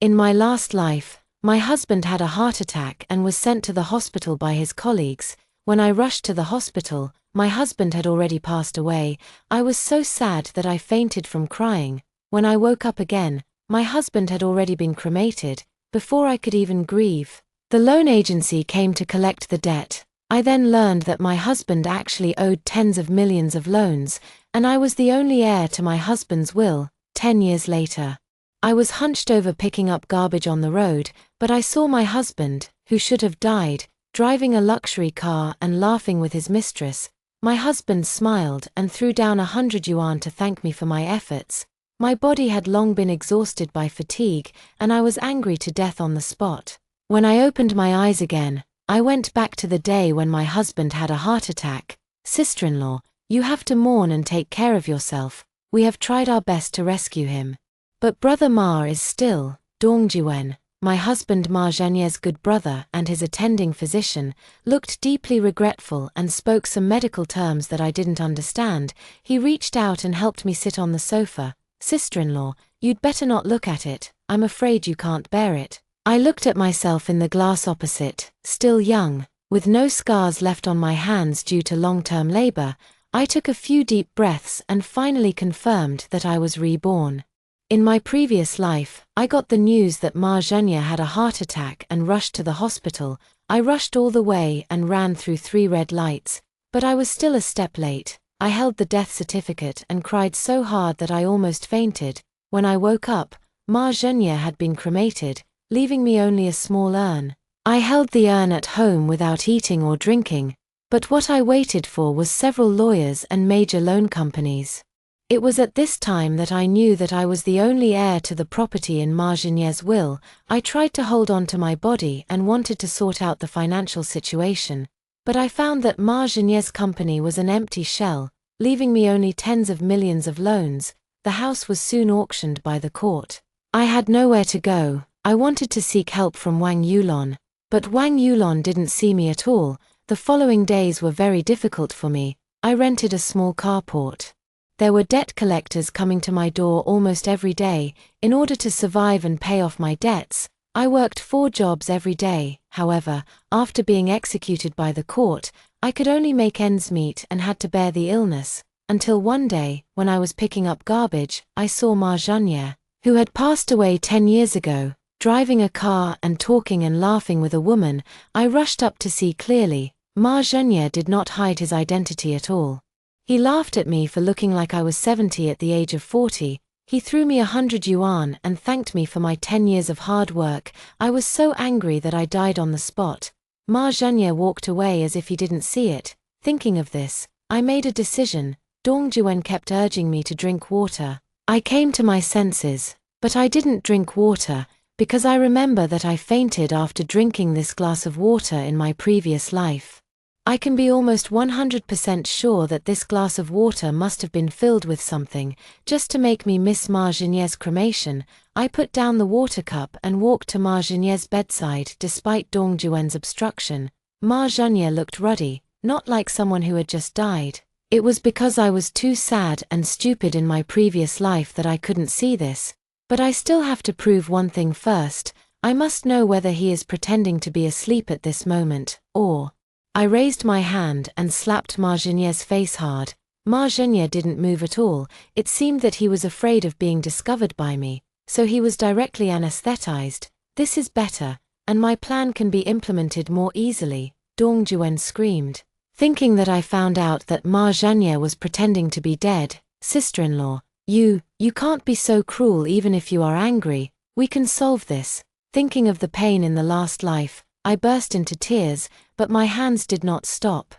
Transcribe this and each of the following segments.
In my last life, my husband had a heart attack and was sent to the hospital by his colleagues. When I rushed to the hospital, my husband had already passed away. I was so sad that I fainted from crying. When I woke up again, my husband had already been cremated, before I could even grieve. The loan agency came to collect the debt. I then learned that my husband actually owed tens of millions of loans, and I was the only heir to my husband's will. 10 years later, I was hunched over picking up garbage on the road, but I saw my husband, who should have died, driving a luxury car and laughing with his mistress. My husband smiled and threw down 100 yuan to thank me for my efforts. My body had long been exhausted by fatigue, and I was angry to death on the spot. When I opened my eyes again, I went back to the day when my husband had a heart attack. Sister-in-law, you have to mourn and take care of yourself. We have tried our best to rescue him. But Brother Ma is still. Dongjuan, my husband Ma Zhenye's good brother and his attending physician, looked deeply regretful and spoke some medical terms that I didn't understand. He reached out and helped me sit on the sofa. Sister-in-law, you'd better not look at it. I'm afraid you can't bear it. I looked at myself in the glass opposite, still young, with no scars left on my hands due to long-term labor. I took a few deep breaths and finally confirmed that I was reborn. In my previous life, I got the news that Ma Zhenya had a heart attack and rushed to the hospital. I rushed all the way and ran through 3 red lights, but I was still a step late. I held the death certificate and cried so hard that I almost fainted. When I woke up, Ma Zhenya had been cremated, leaving me only a small urn. I held the urn at home without eating or drinking, but what I waited for was several lawyers and major loan companies. It was at this time that I knew that I was the only heir to the property in Ma Zhenye's will. I tried to hold on to my body and wanted to sort out the financial situation, but I found that Ma Zhenye's company was an empty shell, leaving me only tens of millions of loans. The house was soon auctioned by the court. I had nowhere to go. I wanted to seek help from Wang Yulon, but Wang Yulon didn't see me at all. The following days were very difficult for me. I rented a small carport. There were debt collectors coming to my door almost every day. In order to survive and pay off my debts, I worked 4 jobs every day. However, after being executed by the court, I could only make ends meet and had to bear the illness, until one day, when I was picking up garbage, I saw Ma Zhenya, who had passed away 10 years ago, driving a car and talking and laughing with a woman. I rushed up to see clearly. Ma Zhenya did not hide his identity at all. He laughed at me for looking like I was 70 at the age of 40. He threw me 100 yuan and thanked me for my 10 years of hard work. I was so angry that I died on the spot. Ma Zhenya walked away as if he didn't see it. Thinking of this, I made a decision. Dongjuan kept urging me to drink water. I came to my senses, but I didn't drink water, because I remember that I fainted after drinking this glass of water in my previous life. I can be almost 100% sure that this glass of water must have been filled with something, just to make me miss Ma Zhenye's cremation. I put down the water cup and walked to Ma Zhenye's bedside despite Dongjuan's obstruction. Ma Zhenya looked ruddy, not like someone who had just died. It was because I was too sad and stupid in my previous life that I couldn't see this. But I still have to prove one thing first. I must know whether he is pretending to be asleep at this moment, or... I raised my hand and slapped Ma Zhenye's face hard. Ma Zhenya didn't move at all. It seemed that he was afraid of being discovered by me, so he was directly anesthetized. This is better, and my plan can be implemented more easily, Dongjuan screamed. Thinking that I found out that Ma Zhenya was pretending to be dead. Sister-in-law, you can't be so cruel even if you are angry. We can solve this. Thinking of the pain in the last life, I burst into tears, but my hands did not stop.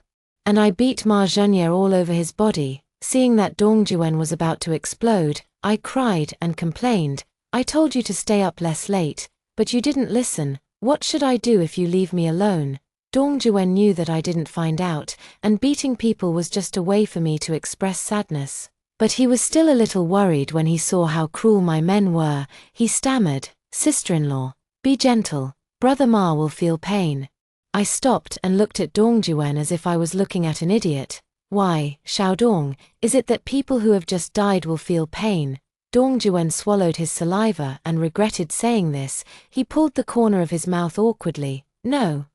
And I beat Ma Zhenya all over his body. Seeing that Dongjuan was about to explode, I cried and complained. I told you to stay up less late, but you didn't listen. What should I do if you leave me alone? Dongjuan knew that I didn't find out, and beating people was just a way for me to express sadness. But he was still a little worried when he saw how cruel my men were. He stammered, "Sister-in-law, be gentle. Brother Ma will feel pain." I stopped and looked at Dongjuan as if I was looking at an idiot. Why, Xiaodong, is it that people who have just died will feel pain? Dong Juan swallowed his saliva and regretted saying this. He pulled the corner of his mouth awkwardly. No,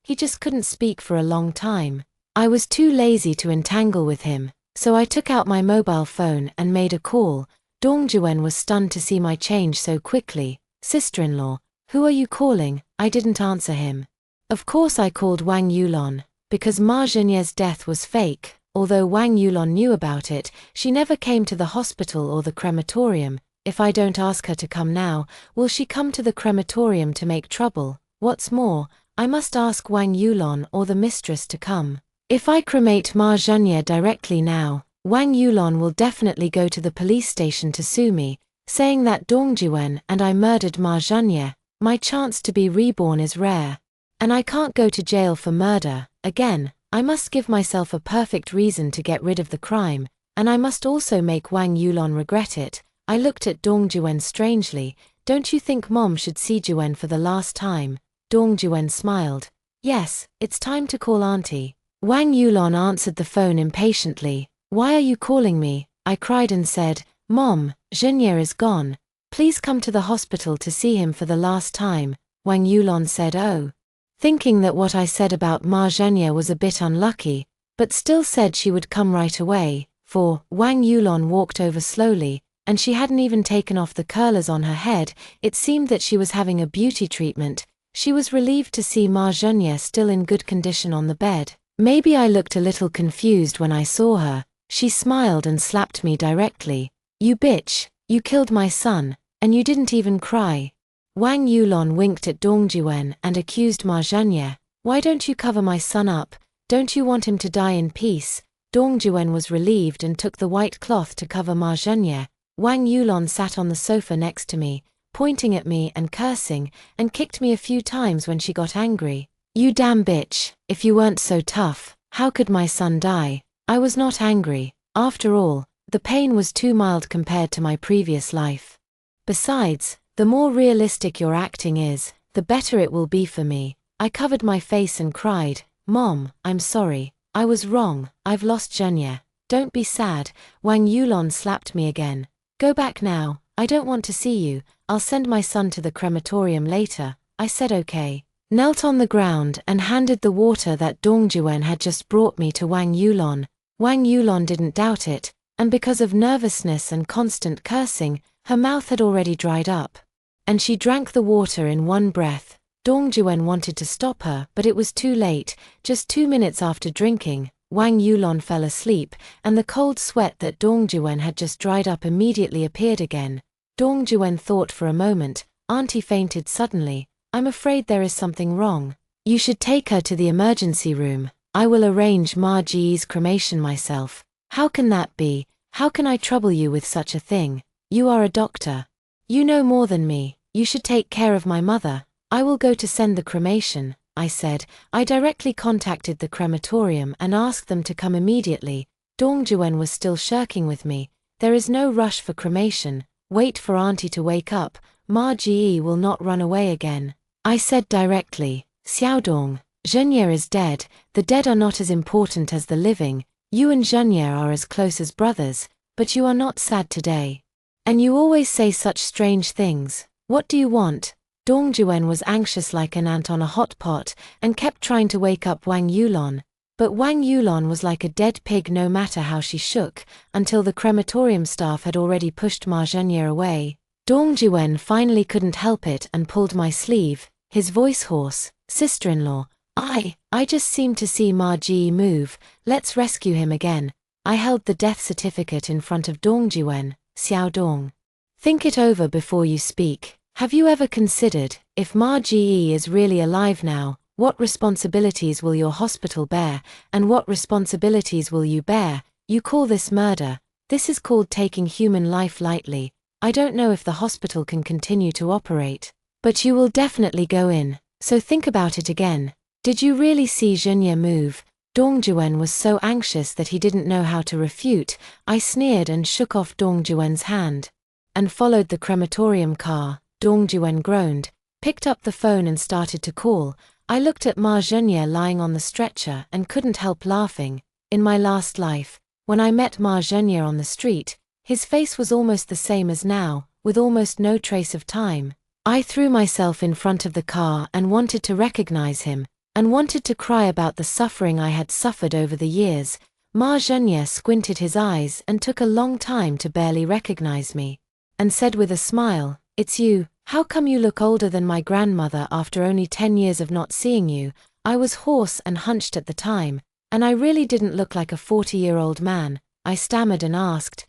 he just couldn't speak for a long time. I was too lazy to entangle with him, so I took out my mobile phone and made a call. Dong Juan was stunned to see my change so quickly. Sister-in-law, who are you calling? I didn't answer him. Of course I called Wang Yulon, because Ma Zhenye's death was fake. Although Wang Yulon knew about it, she never came to the hospital or the crematorium. If I don't ask her to come now, will she come to the crematorium to make trouble? What's more, I must ask Wang Yulon or the mistress to come. If I cremate Ma Zhenye directly now, Wang Yulon will definitely go to the police station to sue me, saying that Dong Juan and I murdered Ma Zhenye. My chance to be reborn is rare. And I can't go to jail for murder. Again, I must give myself a perfect reason to get rid of the crime, and I must also make Wang Yulon regret it. I looked at Dong Juan strangely. Don't you think Mom should see Juan for the last time? Dong Juan smiled. Yes, it's time to call Auntie. Wang Yulon answered the phone impatiently. Why are you calling me? I cried and said, Mom, Zhenye is gone. Please come to the hospital to see him for the last time. Wang Yulon said, oh. Thinking that what I said about Ma Zhenye was a bit unlucky, but still said she would come right away, for Wang Yulon walked over slowly, and she hadn't even taken off the curlers on her head. It seemed that she was having a beauty treatment. She was relieved to see Ma Zhenye still in good condition on the bed. Maybe I looked a little confused when I saw her. She smiled and slapped me directly. You bitch, you killed my son, and you didn't even cry. Wang Yulon winked at Dong Juan and accused Ma Zhenye. Why don't you cover my son up? Don't you want him to die in peace? Dong Juan was relieved and took the white cloth to cover Ma Zhenye. Wang Yulon sat on the sofa next to me, pointing at me and cursing, and kicked me a few times when she got angry. You damn bitch, if you weren't so tough, how could my son die? I was not angry. After all, the pain was too mild compared to my previous life. Besides, the more realistic your acting is, the better it will be for me. I covered my face and cried, Mom, I'm sorry. I was wrong. I've lost Zhenye. Don't be sad. Wang Yulon slapped me again. Go back now. I don't want to see you. I'll send my son to the crematorium later. I said okay. Knelt on the ground and handed the water that Dong Juan had just brought me to Wang Yulon. Wang Yulon didn't doubt it, and because of nervousness and constant cursing, her mouth had already dried up. And she drank the water in one breath. Dong Juan wanted to stop her, but it was too late. Just 2 minutes after drinking, Wang Yulon fell asleep, and the cold sweat that Dong Juan had just dried up immediately appeared again. Dong Juan thought for a moment. Auntie fainted suddenly. I'm afraid there is something wrong. You should take her to the emergency room. I will arrange Ma Ji's cremation myself. How can that be? How can I trouble you with such a thing? You are a doctor. You know more than me. You should take care of my mother. I will go to send the cremation, I said. I directly contacted the crematorium and asked them to come immediately. Dong Juan was still shirking with me. There is no rush for cremation. Wait for Auntie to wake up. Ma Ji will not run away again. I said directly, Xiaodong, Zhenye is dead. The dead are not as important as the living. You and Zhenye are as close as brothers, but you are not sad today. And you always say such strange things. What do you want? Dong Juan was anxious like an ant on a hot pot and kept trying to wake up Wang Yulon. But Wang Yulon was like a dead pig no matter how she shook, until the crematorium staff had already pushed Ma Zhenye away. Dong Juan finally couldn't help it and pulled my sleeve, his voice hoarse. Sister-in-law, I just seemed to see Ma Ji move. Let's rescue him again. I held the death certificate in front of Dong Juan. Xiaodong. Think it over before you speak. Have you ever considered, if Ma Ji is really alive now, what responsibilities will your hospital bear, and what responsibilities will you bear? You call this murder. This is called taking human life lightly. I don't know if the hospital can continue to operate. But you will definitely go in, so think about it again. Did you really see Zhenye move? Dong Juan was so anxious that he didn't know how to refute. I sneered and shook off Dong Juan's hand. And followed the crematorium car. Dong Juan groaned, picked up the phone and started to call. I looked at Ma Zhenye lying on the stretcher and couldn't help laughing. In my last life, when I met Ma Zhenye on the street, His face was almost the same as now, with almost no trace of time. I threw myself in front of the car and wanted to recognize him, and wanted to cry about the suffering I had suffered over the years. Ma Zhenya squinted his eyes and took a long time to barely recognize me, and said with a smile, "It's you. How come you look older than my grandmother after only 10 years of not seeing you?" I was hoarse and hunched at the time, and I really didn't look like a 40-year-old man. I stammered and asked,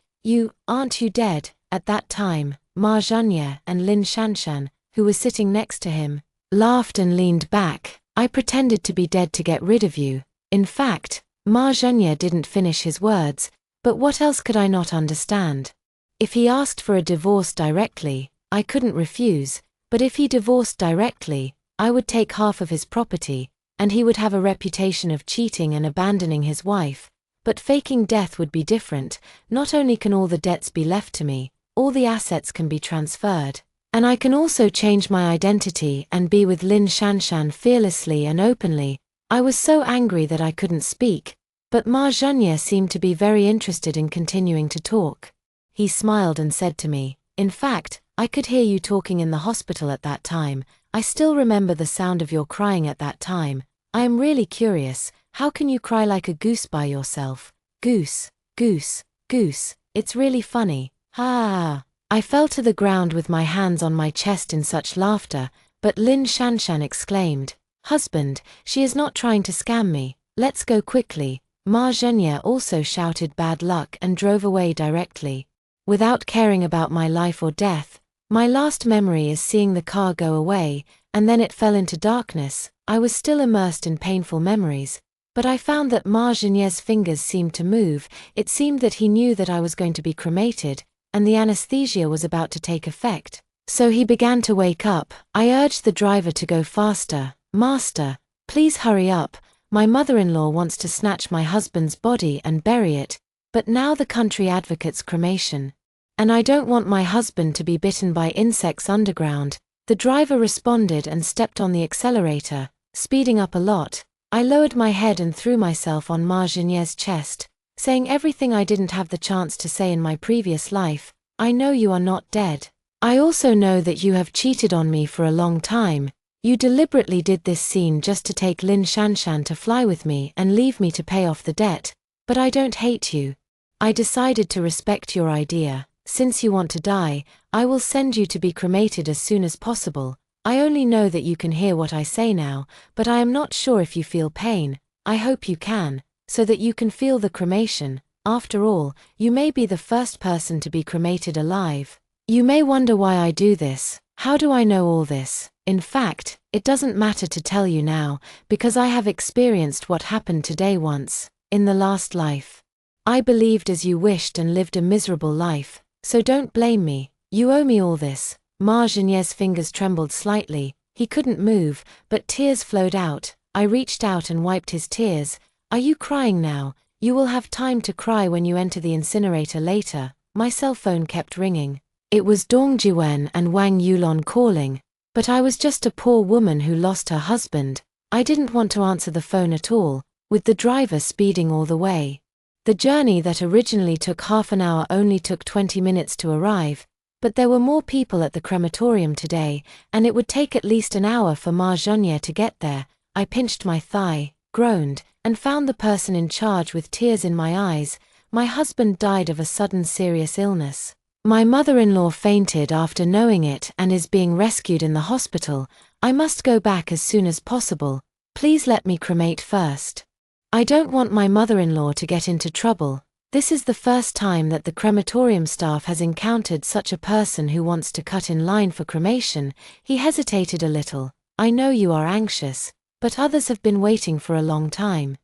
Aren't you dead?" At that time, Ma Zhenya and Lin Shanshan, who was sitting next to him, laughed and leaned back. "I pretended to be dead to get rid of you." In fact, Ma Zhenya didn't finish his words, but what else could I not understand? If he asked for a divorce directly, I couldn't refuse, but if he divorced directly, I would take half of his property, and he would have a reputation of cheating and abandoning his wife. But faking death would be different. Not only can all the debts be left to me, all the assets can be transferred. And I can also change my identity and be with Lin Shanshan fearlessly and openly. I was so angry that I couldn't speak, but Ma Zhenya seemed to be very interested in continuing to talk. He smiled and said to me, "In fact, I could hear you talking in the hospital at that time. I still remember the sound of your crying at that time. I am really curious. How can you cry like a goose by yourself? Goose, goose, goose. It's really funny. Ha!" I fell to the ground with my hands on my chest in such laughter, but Lin Shanshan exclaimed, "Husband, she is not trying to scam me. Let's go quickly." Ma Zhenya also shouted bad luck and drove away directly. Without caring about my life or death, my last memory is seeing the car go away, and then it fell into darkness. I was still immersed in painful memories, but I found that Ma Zhenya's fingers seemed to move. It seemed that he knew that I was going to be cremated, and the anesthesia was about to take effect. So he began to wake up. I urged the driver to go faster. "Master, please hurry up. My mother-in-law wants to snatch my husband's body and bury it, but now the country advocates cremation. And I don't want my husband to be bitten by insects underground." The driver responded and stepped on the accelerator, speeding up a lot. I lowered my head and threw myself on Ma Zhenya's chest, saying everything I didn't have the chance to say in my previous life. "I know you are not dead. I also know that you have cheated on me for a long time. You deliberately did this scene just to take Lin Shanshan to fly with me and leave me to pay off the debt. But I don't hate you. I decided to respect your idea. Since you want to die, I will send you to be cremated as soon as possible. I only know that you can hear what I say now, but I am not sure if you feel pain. I hope you can, so that you can feel the cremation. After all, you may be the first person to be cremated alive." You may wonder why I do this. How do I know all this? In fact, it doesn't matter to tell you now, because I have experienced what happened today once, in the last life. I believed as you wished and lived a miserable life, so don't blame me. You owe me all this. Ma Zhenya's fingers trembled slightly. He couldn't move, but tears flowed out. I reached out and wiped his tears. "Are you crying now? You will have time to cry when you enter the incinerator later." My cell phone kept ringing. It was Dong Jiwen and Wang Yulon calling, but I was just a poor woman who lost her husband. I didn't want to answer the phone at all, with the driver speeding all the way. The journey that originally took half an hour only took 20 minutes to arrive, but there were more people at the crematorium today, and it would take at least an hour for Ma Zhenya to get there. I pinched my thigh, groaned, and found the person in charge with tears in my eyes. My husband died of a sudden serious illness. My mother-in-law fainted after knowing it and is being rescued in the hospital. I must go back as soon as possible. Please let me cremate first. I don't want my mother-in-law to get into trouble. This is the first time that the crematorium staff has encountered such a person who wants to cut in line for cremation. He hesitated a little. "I know you are anxious, but others have been waiting for a long time.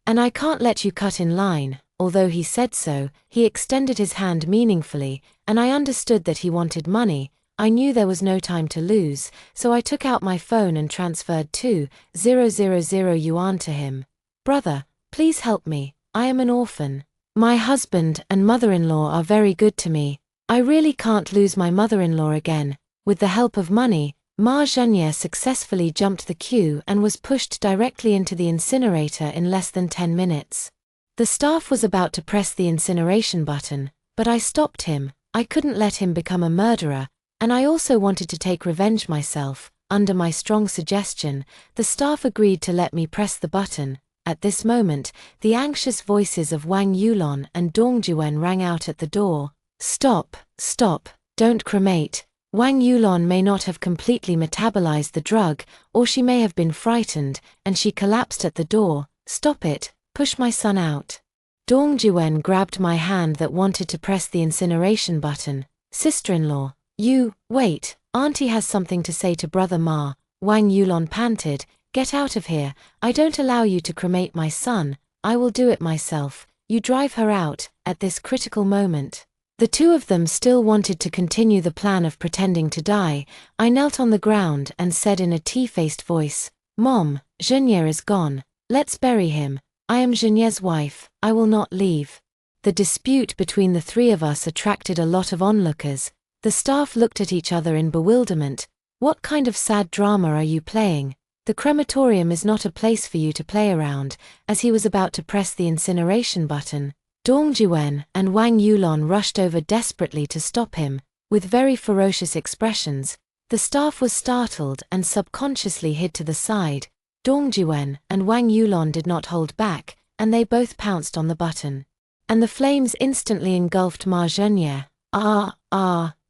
And I can't let you cut in line." Although he said so, he extended his hand meaningfully, and I understood that he wanted money. I knew there was no time to lose, so I took out my phone and transferred 2,000 yuan to him. "Brother, please help me. I am an orphan. My husband and mother-in-law are very good to me. I really can't lose my mother-in-law again." With the help of money, Ma Zhenya successfully jumped the queue and was pushed directly into the incinerator in less than 10 minutes. The staff was about to press the incineration button, But I stopped him. I couldn't let him become a murderer, and I also wanted to take revenge myself. Under my strong suggestion, the staff agreed to let me press the button. At this moment, the anxious voices of Wang Yulon and Dong Juwen rang out at the door. Stop, stop, don't cremate. Wang Yulon may not have completely metabolized the drug, or she may have been frightened, and she collapsed at the door. Stop it, push my son out. Dong Juwen grabbed my hand that wanted to press the incineration button. Sister-in-law, wait, Auntie has something to say to Brother Ma. Wang Yulon panted. Get out of here, I don't allow you to cremate my son, I will do it myself. You drive her out. At this critical moment, the two of them still wanted to continue the plan of pretending to die. I knelt on the ground and said in a tea-faced voice, Mom, Junior is gone. Let's bury him. I am Junier's wife, I will not leave. The dispute between the three of us attracted a lot of onlookers. The staff looked at each other in bewilderment. What kind of sad drama are you playing? The crematorium is not a place for you to play around. As he was about to press the incineration button, Dong Juwen and Wang Yulon rushed over desperately to stop him. With very ferocious expressions, the staff was startled and subconsciously hid to the side. Dong Juwen and Wang Yulon did not hold back, and they both pounced on the button. And the flames instantly engulfed Ma Zhenya.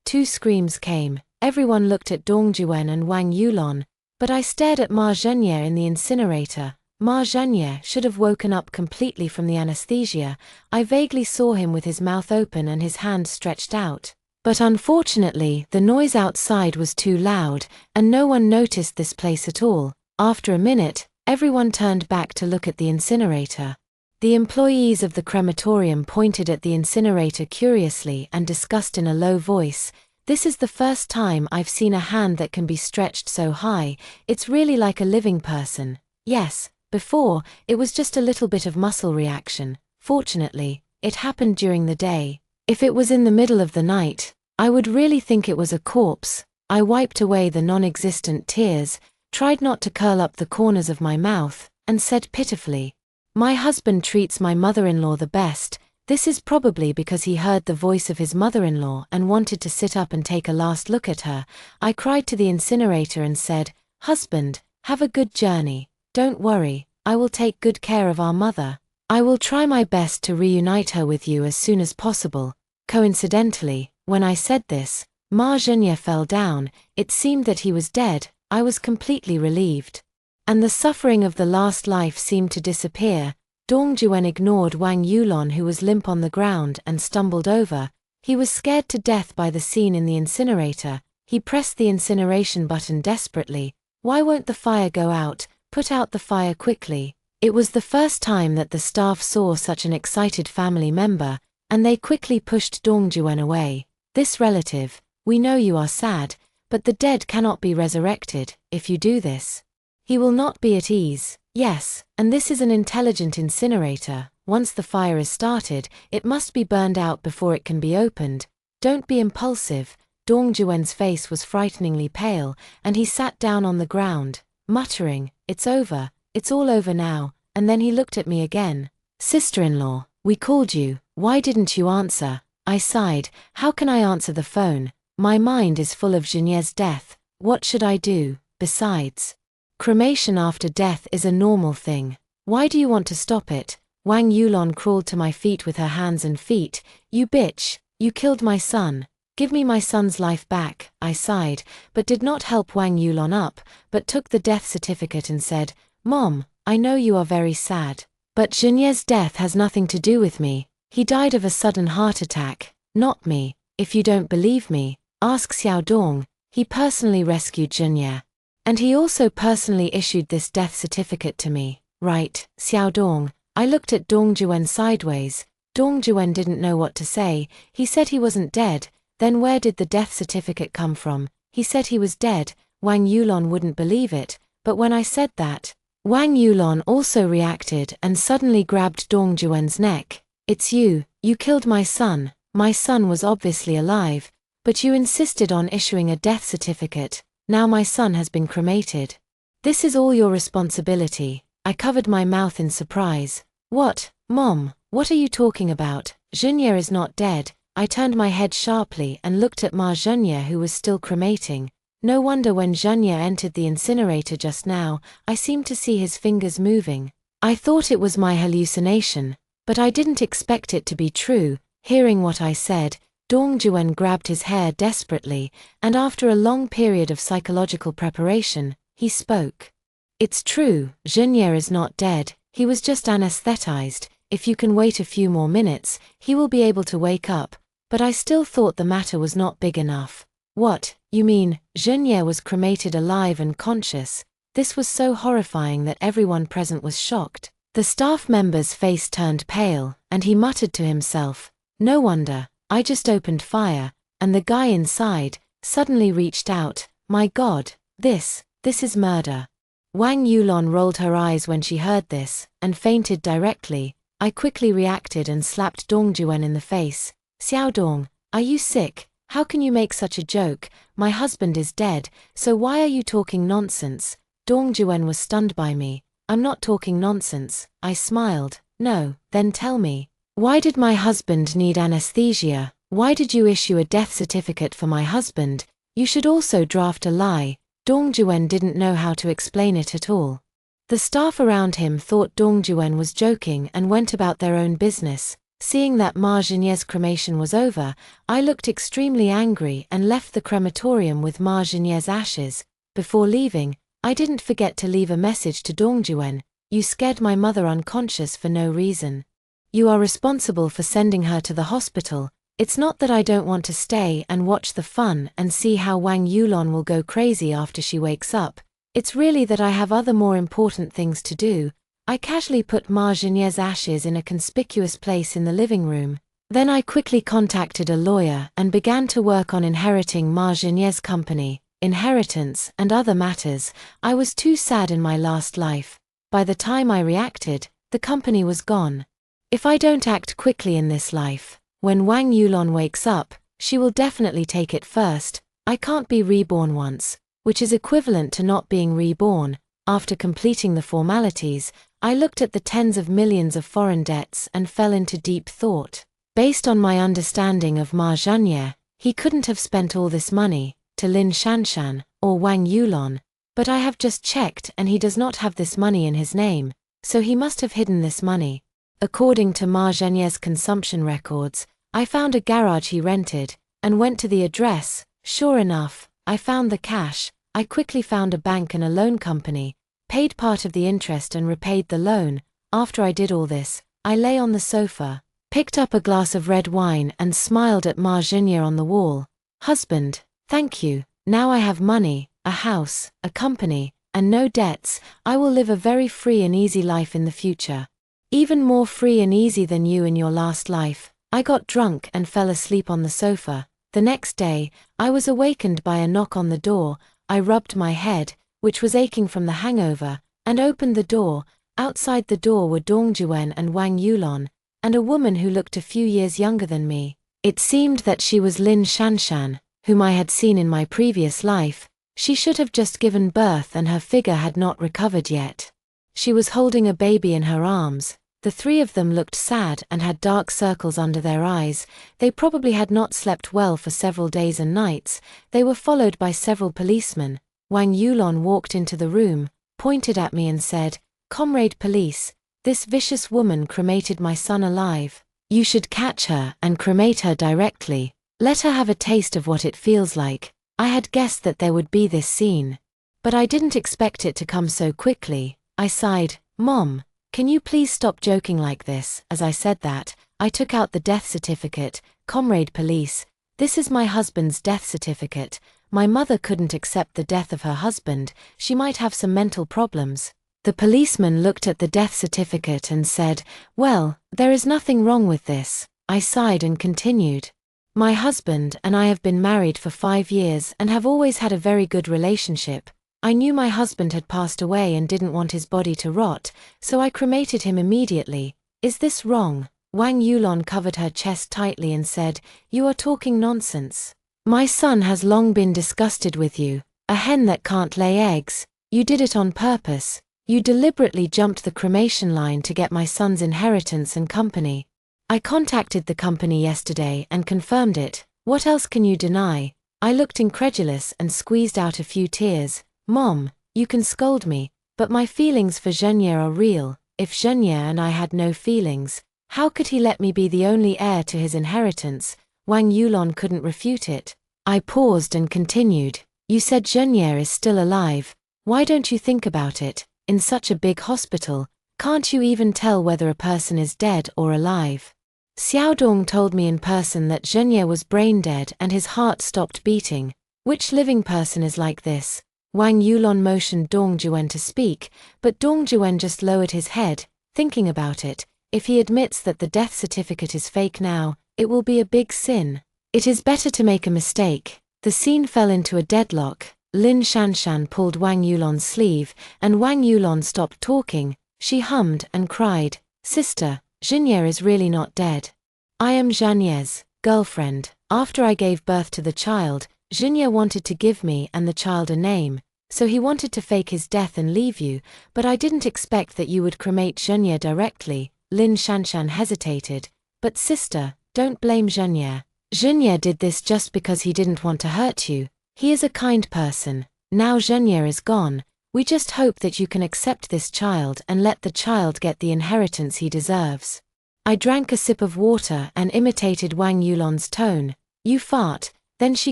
Two screams came. Everyone looked at Dong Juwen and Wang Yulon, but I stared at Ma Zhenya in the incinerator. Ma Zhenya should have woken up completely from the anesthesia. I vaguely saw him with his mouth open and his hand stretched out. But unfortunately, the noise outside was too loud, and no one noticed this place at all. After a minute, everyone turned back to look at the incinerator. The employees of the crematorium pointed at the incinerator curiously and discussed in a low voice, "This is the first time I've seen a hand that can be stretched so high, it's really like a living person." Yes, before, it was just a little bit of muscle reaction. Fortunately, it happened during the day. If it was in the middle of the night, I would really think it was a corpse. I wiped away the non-existent tears, tried not to curl up the corners of my mouth, and said pitifully, "My husband treats my mother-in-law the best." This is probably because he heard the voice of his mother-in-law and wanted to sit up and take a last look at her. I cried to the incinerator and said, "Husband, have a good journey. Don't worry, I will take good care of our mother. I will try my best to reunite her with you as soon as possible." Coincidentally, when I said this, Ma Zhenya fell down. It seemed that he was dead. I was completely relieved. And the suffering of the last life seemed to disappear. Dong Juwen ignored Wang Yulon, who was limp on the ground, and stumbled over. He was scared to death by the scene in the incinerator. He pressed the incineration button desperately. "Why won't the fire go out? Put out the fire quickly." It was the first time that the staff saw such an excited family member, and they quickly pushed Dong Juwen away. "This relative, we know you are sad, but the dead cannot be resurrected. If you do this, he will not be at ease." Yes, and this is an intelligent incinerator. Once the fire is started, it must be burned out before it can be opened. Don't be impulsive. Dong Juwen's face was frighteningly pale, and he sat down on the ground, muttering, "It's over, it's all over now." And then he looked at me again. "Sister-in-law, we called you, why didn't you answer?" I sighed. How can I answer the phone? My mind is full of Junier's death. What should I do? Besides, cremation after death is a normal thing. Why do you want to stop it? Wang Yulon crawled to my feet with her hands and feet. "You bitch, you killed my son. Give me my son's life back." I sighed, but did not help Wang Yulon up, but took the death certificate and said, "Mom, I know you are very sad, but Junier's death has nothing to do with me. He died of a sudden heart attack, not me. If you don't believe me, ask Xiao Dong. He personally rescued Junior. And he also personally issued this death certificate to me." "Right, Xiao Dong." I looked at Dong Juwen sideways. Dong Juwen didn't know what to say. He said he wasn't dead. Then where did the death certificate come from? He said he was dead. Wang Yulon wouldn't believe it, but when I said that, Wang Yulon also reacted and suddenly grabbed Dong Juwen's neck. "It's you killed my son. My son was obviously alive, but you insisted on issuing a death certificate. Now my son has been cremated. This is all your responsibility." I covered my mouth in surprise. "What, Mom, what are you talking about? Junior is not dead. I turned my head sharply and looked at Ma Zhenya, who was still cremating. No wonder when Zhenya entered the incinerator just now, I seemed to see his fingers moving. I thought it was my hallucination, but I didn't expect it to be true. Hearing what I said, Dong Juan grabbed his hair desperately, and after a long period of psychological preparation, he spoke. It's true, Zhenya is not dead, he was just anesthetized. If you can wait a few more minutes, he will be able to wake up. But I still thought the matter was not big enough. What, you mean, Zhenya was cremated alive and conscious? This was so horrifying that everyone present was shocked. The staff member's face turned pale, and he muttered to himself, "No wonder, I just opened fire," and the guy inside suddenly reached out. My God, this is murder. Wang Yulon rolled her eyes when she heard this, and fainted directly. I quickly reacted and slapped Dong Juan in the face. "Xiaodong, are you sick? How can you make such a joke? My husband is dead, so why are you talking nonsense?" Dong Juan was stunned by me. "I'm not talking nonsense," I smiled. "No, then tell me. Why did my husband need anesthesia? Why did you issue a death certificate for my husband? You should also draft a lie." Dong Juan didn't know how to explain it at all. The staff around him thought Dong Juan was joking and went about their own business. Seeing that Ma Zhenya's cremation was over, I looked extremely angry and left the crematorium with Ma Zhenya's ashes. Before leaving, I didn't forget to leave a message to Dong Juan. "You scared my mother unconscious for no reason. You are responsible for sending her to the hospital. It's not that I don't want to stay and watch the fun and see how Wang Yulon will go crazy after she wakes up. It's really that I have other more important things to do." I casually put Ma Zhenya's ashes in a conspicuous place in the living room. Then I quickly contacted a lawyer and began to work on inheriting Ma Zhenya's company, inheritance, and other matters. I was too sad in my last life. By the time I reacted, the company was gone. If I don't act quickly in this life, when Wang Yulon wakes up, she will definitely take it first. I can't be reborn once, which is equivalent to not being reborn. After completing the formalities, I looked at the tens of millions of foreign debts and fell into deep thought. Based on my understanding of Ma Zhenya, he couldn't have spent all this money to Lin Shanshan or Wang Yulon, but I have just checked and he does not have this money in his name, so he must have hidden this money. According to Ma Zhenya's consumption records, I found a garage he rented and went to the address. Sure enough, I found the cash. I quickly found a bank and a loan company, paid part of the interest and repaid the loan. After I did all this, I lay on the sofa, picked up a glass of red wine and smiled at Ma Zhenya on the wall. "Husband, thank you. Now I have money, a house, a company, and no debts. I will live a very free and easy life in the future. Even more free and easy than you in your last life." I got drunk and fell asleep on the sofa. The next day, I was awakened by a knock on the door. I rubbed my head, which was aching from the hangover, and opened the door. Outside the door were Dong Juan and Wang Yulon, and a woman who looked a few years younger than me. It seemed that she was Lin Shanshan, whom I had seen in my previous life. She should have just given birth and her figure had not recovered yet. She was holding a baby in her arms. The three of them looked sad and had dark circles under their eyes. They probably had not slept well for several days and nights. They were followed by several policemen. Wang Yulon walked into the room, pointed at me and said, "Comrade police, this vicious woman cremated my son alive. You should catch her and cremate her directly. Let her have a taste of what it feels like." I had guessed that there would be this scene, but I didn't expect it to come so quickly. I sighed, "Mom, can you please stop joking like this?" As I said that, I took out the death certificate. "Comrade police, this is my husband's death certificate. My mother couldn't accept the death of her husband. She might have some mental problems." The policeman looked at the death certificate and said, "Well, there is nothing wrong with this." I sighed and continued. "My husband and I have been married for 5 years and have always had a very good relationship. I knew my husband had passed away and didn't want his body to rot, so I cremated him immediately. Is this wrong?" Wang Yulon covered her chest tightly and said, "You are talking nonsense. My son has long been disgusted with you, a hen that can't lay eggs. You did it on purpose. You deliberately jumped the cremation line to get my son's inheritance and company." I contacted the company yesterday and confirmed it. What else can you deny? I looked incredulous and squeezed out a few tears. Mom, you can scold me, but my feelings for Zhenya are real. If Zhenya and I had no feelings, how could he let me be the only heir to his inheritance? Wang Yulon couldn't refute it. I paused and continued. You said Zhenya is still alive. Why don't you think about it? In such a big hospital, can't you even tell whether a person is dead or alive? Xiaodong told me in person that Zhenya was brain dead and his heart stopped beating. Which living person is like this? Wang Yulon motioned Dong Juwen to speak, but Dong Juwen just lowered his head, thinking about it. If he admits that the death certificate is fake now, it will be a big sin. It is better to make a mistake. The scene fell into a deadlock. Lin Shanshan pulled Wang Yulon's sleeve, and Wang Yulon stopped talking. She hummed and cried, Sister, Zhenya is really not dead. I am Zhenya's girlfriend. After I gave birth to the child, Zhenya wanted to give me and the child a name, so he wanted to fake his death and leave you, but I didn't expect that you would cremate Zhenya directly. Lin Shanshan hesitated. But sister, don't blame Zhenya. Zhenya did this just because he didn't want to hurt you. He is a kind person. Now Zhenya is gone. We just hope that you can accept this child and let the child get the inheritance he deserves. I drank a sip of water and imitated Wang Yulon's tone. You fart. Then she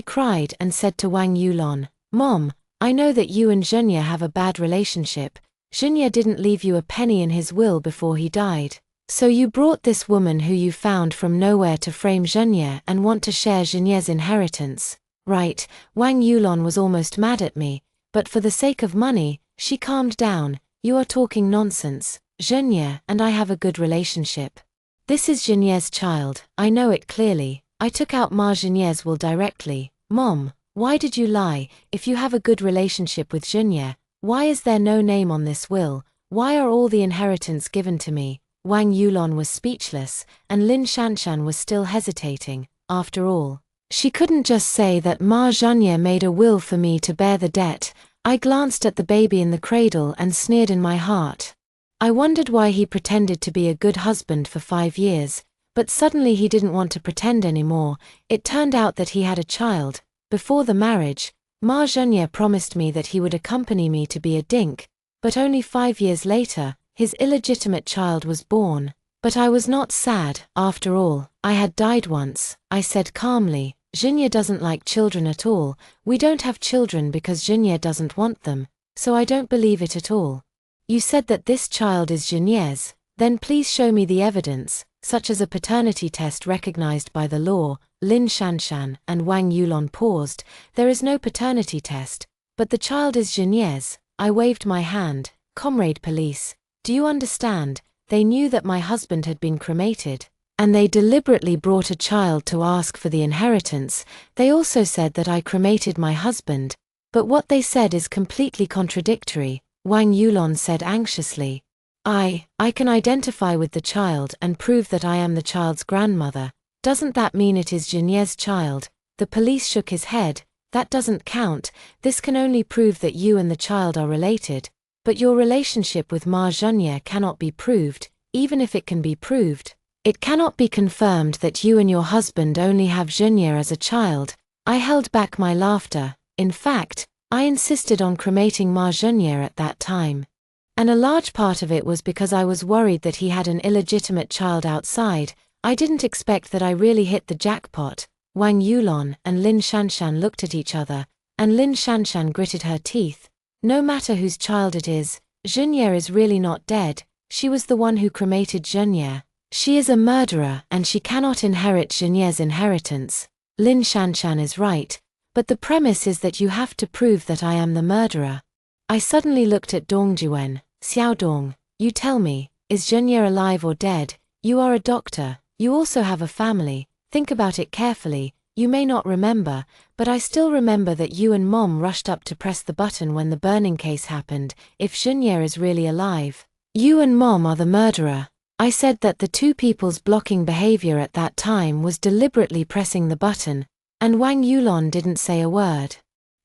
cried and said to Wang Yulon, Mom, I know that you and Zhenya have a bad relationship. Zhenya didn't leave you a penny in his will before he died. So you brought this woman who you found from nowhere to frame Zhenya and want to share Zhenya's inheritance. Right, Wang Yulon was almost mad at me, but for the sake of money, she calmed down. You are talking nonsense. Zhenya and I have a good relationship. This is Zhenya's child, I know it clearly. I took out Ma Zhenya's will directly. Mom, why did you lie? If you have a good relationship with Zhenya, why is there no name on this will? Why are all the inheritance given to me? Wang Yulon was speechless, and Lin Shanshan was still hesitating. After all, she couldn't just say that Ma Zhenya made a will for me to bear the debt. I glanced at the baby in the cradle and sneered in my heart. I wondered why he pretended to be a good husband for 5 years, but suddenly he didn't want to pretend anymore. It turned out that he had a child. Before the marriage, Ma Zhenya promised me that he would accompany me to be a dink, but only 5 years later, his illegitimate child was born. But I was not sad. After all, I had died once. I said calmly, Zhenya doesn't like children at all. We don't have children because Zhenya doesn't want them, so I don't believe it at all. You said that this child is Zhenya's, then please show me the evidence, such as a paternity test recognized by the law. Lin Shanshan and Wang Yulon paused. There is no paternity test, but the child is Zhenya's. I waved my hand. Comrade police, do you understand? They knew that my husband had been cremated, and they deliberately brought a child to ask for the inheritance. They also said that I cremated my husband, but what they said is completely contradictory. Wang Yulon said anxiously. I can identify with the child and prove that I am the child's grandmother. Doesn't that mean it is Zhenya's child? The police shook his head. That doesn't count. This can only prove that you and the child are related. But your relationship with Ma Zhenya cannot be proved. Even if it can be proved, it cannot be confirmed that you and your husband only have Zhenya as a child. I held back my laughter. In fact, I insisted on cremating Ma Zhenya at that time. And a large part of it was because I was worried that he had an illegitimate child outside. I didn't expect that I really hit the jackpot. Wang Yulon and Lin Shanshan looked at each other, and Lin Shanshan gritted her teeth. No matter whose child it is, Zhenya is really not dead. She was the one who cremated Zhenya. She is a murderer and she cannot inherit Zhenya's inheritance. Lin Shanshan is right, but the premise is that you have to prove that I am the murderer. I suddenly looked at Dong Juwen. Xiaodong, you tell me, is Zhenya alive or dead? You are a doctor. You also have a family. Think about it carefully. You may not remember, but I still remember that you and Mom rushed up to press the button when the burning case happened. If Zhenya is really alive, you and Mom are the murderer. I said that the two people's blocking behavior at that time was deliberately pressing the button, and Wang Yulon didn't say a word.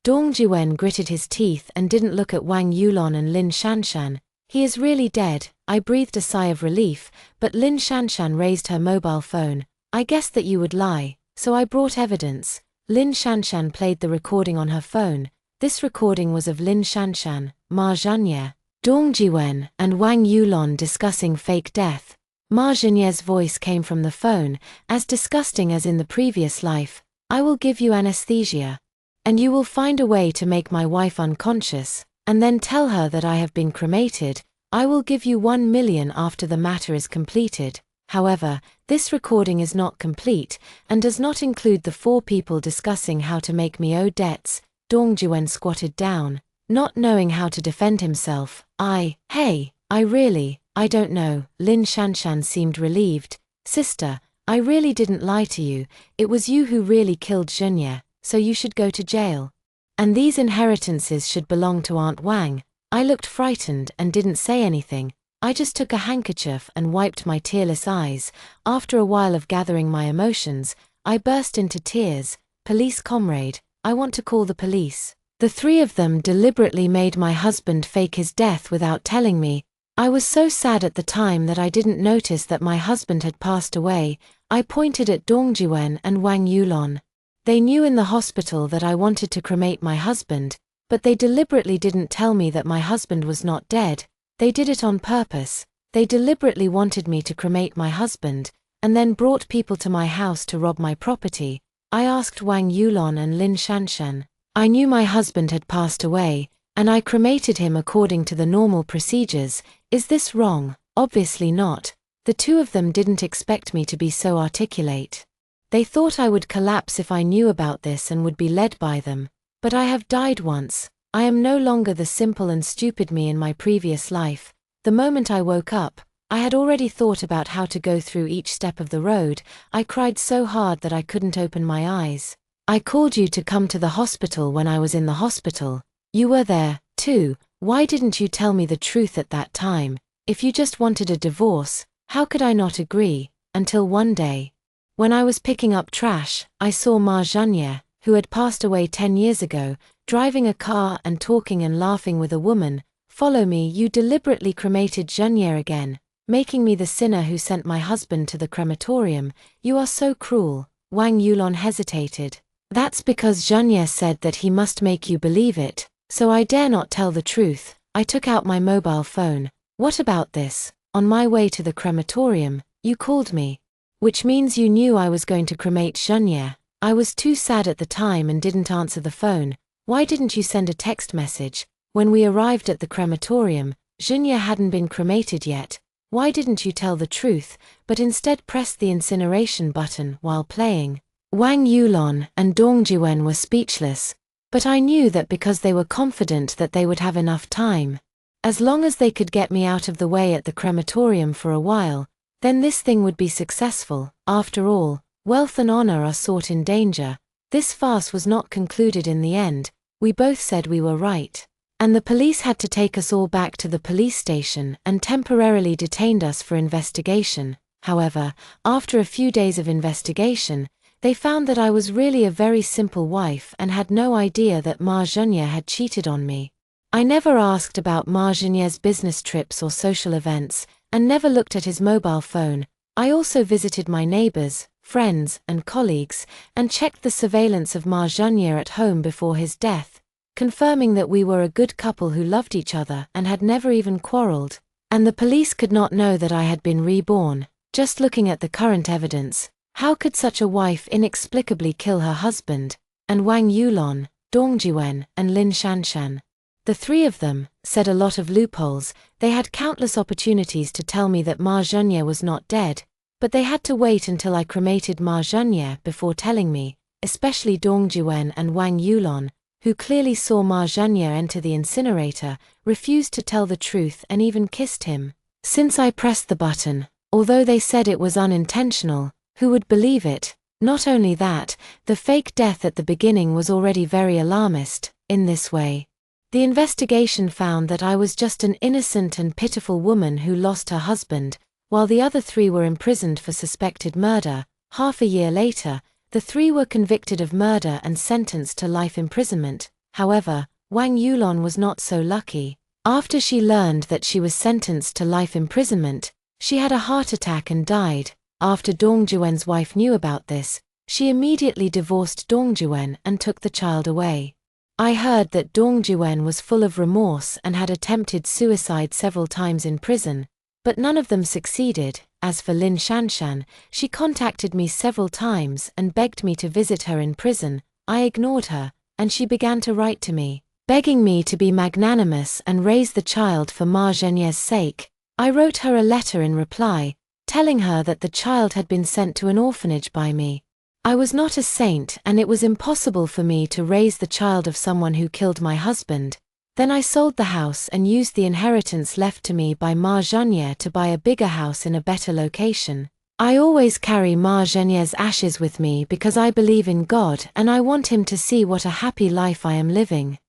Dong Juwen gritted his teeth and didn't look at Wang Yulon and Lin Shanshan. He is really dead. I breathed a sigh of relief, but Lin Shanshan raised her mobile phone. I guessed that you would lie, so I brought evidence. Lin Shanshan played the recording on her phone. This recording was of Lin Shanshan, Ma Zhanye, Dong Jiwen, and Wang Yulon discussing fake death. Ma Zhanye's voice came from the phone, as disgusting as in the previous life. I will give you anesthesia. And you will find a way to make my wife unconscious, and then tell her that I have been cremated. I will give you 1 million after the matter is completed. However, this recording is not complete, and does not include the 4 people discussing how to make me owe debts. Dong Jiwen squatted down, not knowing how to defend himself. I don't know. Lin Shanshan seemed relieved. Sister, I really didn't lie to you. It was you who really killed Zhanye, so you should go to jail. And these inheritances should belong to Aunt Wang. I looked frightened and didn't say anything. I just took a handkerchief and wiped my tearless eyes. After a while of gathering my emotions, I burst into tears. Police comrade, I want to call the police. The 3 of them deliberately made my husband fake his death without telling me. I was so sad at the time that I didn't notice that my husband had passed away. I pointed at Dong Jiwen and Wang Yulon. They knew in the hospital that I wanted to cremate my husband, but they deliberately didn't tell me that my husband was not dead. They did it on purpose. They deliberately wanted me to cremate my husband, and then brought people to my house to rob my property. I asked Wang Yulon and Lin Shanshan. I knew my husband had passed away, and I cremated him according to the normal procedures. Is this wrong? Obviously not. The 2 of them didn't expect me to be so articulate. They thought I would collapse if I knew about this and would be led by them. But I have died once. I am no longer the simple and stupid me in my previous life. The moment I woke up, I had already thought about how to go through each step of the road. I cried so hard that I couldn't open my eyes. I called you to come to the hospital when I was in the hospital. You were there, too. Why didn't you tell me the truth at that time? If you just wanted a divorce, how could I not agree? Until one day, when I was picking up trash, I saw Ma Zhanye, who had passed away 10 years ago, driving a car and talking and laughing with a woman. Follow me. You deliberately cremated Zhanye again, making me the sinner who sent my husband to the crematorium. You are so cruel. Wang Yulon hesitated. That's because Zhanye said that he must make you believe it, so I dare not tell the truth. I took out my mobile phone. What about this? On my way to the crematorium, you called me. Which means you knew I was going to cremate Zhanye. I was too sad at the time and didn't answer the phone. Why didn't you send a text message? When we arrived at the crematorium, Zhanye hadn't been cremated yet. Why didn't you tell the truth, but instead pressed the incineration button while playing? Wang Yulon and Dong Jiwen were speechless. But I knew that because they were confident that they would have enough time. As long as they could get me out of the way at the crematorium for a while, then this thing would be successful. After all, wealth and honor are sought in danger. This farce was not concluded in the end. We both said we were right. And the police had to take us all back to the police station and temporarily detained us for investigation. However, after a few days of investigation, they found that I was really a very simple wife and had no idea that Ma Zhanye had cheated on me. I never asked about Ma Zhanye's business trips or social events, and never looked at his mobile phone. I also visited my neighbors, friends, and colleagues, and checked the surveillance of Ma Zhanye at home before his death, confirming that we were a good couple who loved each other and had never even quarreled. And the police could not know that I had been reborn. Just looking at the current evidence, how could such a wife inexplicably kill her husband? And Wang Yulon, Dong Jiwen, and Lin Shanshan. The 3 of them said a lot of loopholes. They had countless opportunities to tell me that Ma Zhanye was not dead, but they had to wait until I cremated Ma Zhanye before telling me, especially Dong Jiwen and Wang Yulon, who clearly saw Ma Zhanye enter the incinerator, refused to tell the truth and even kissed him. Since I pressed the button, although they said it was unintentional, who would believe it? Not only that, the fake death at the beginning was already very alarmist. In this way, the investigation found that I was just an innocent and pitiful woman who lost her husband, while the other 3 were imprisoned for suspected murder. Half a year later, the 3 were convicted of murder and sentenced to life imprisonment. However, Wang Yulon was not so lucky. After she learned that she was sentenced to life imprisonment, she had a heart attack and died. After Dong Juen's wife knew about this, she immediately divorced Dong Juen and took the child away. I heard that Dong Juen was full of remorse and had attempted suicide several times in prison, but none of them succeeded. As for Lin Shanshan, she contacted me several times and begged me to visit her in prison. I ignored her, and she began to write to me, begging me to be magnanimous and raise the child for Ma Zhenyie's sake. I wrote her a letter in reply, telling her that the child had been sent to an orphanage by me. I was not a saint and it was impossible for me to raise the child of someone who killed my husband. Then I sold the house and used the inheritance left to me by Ma Zhenya to buy a bigger house in a better location. I always carry Ma Zhenyie's ashes with me because I believe in God and I want him to see what a happy life I am living.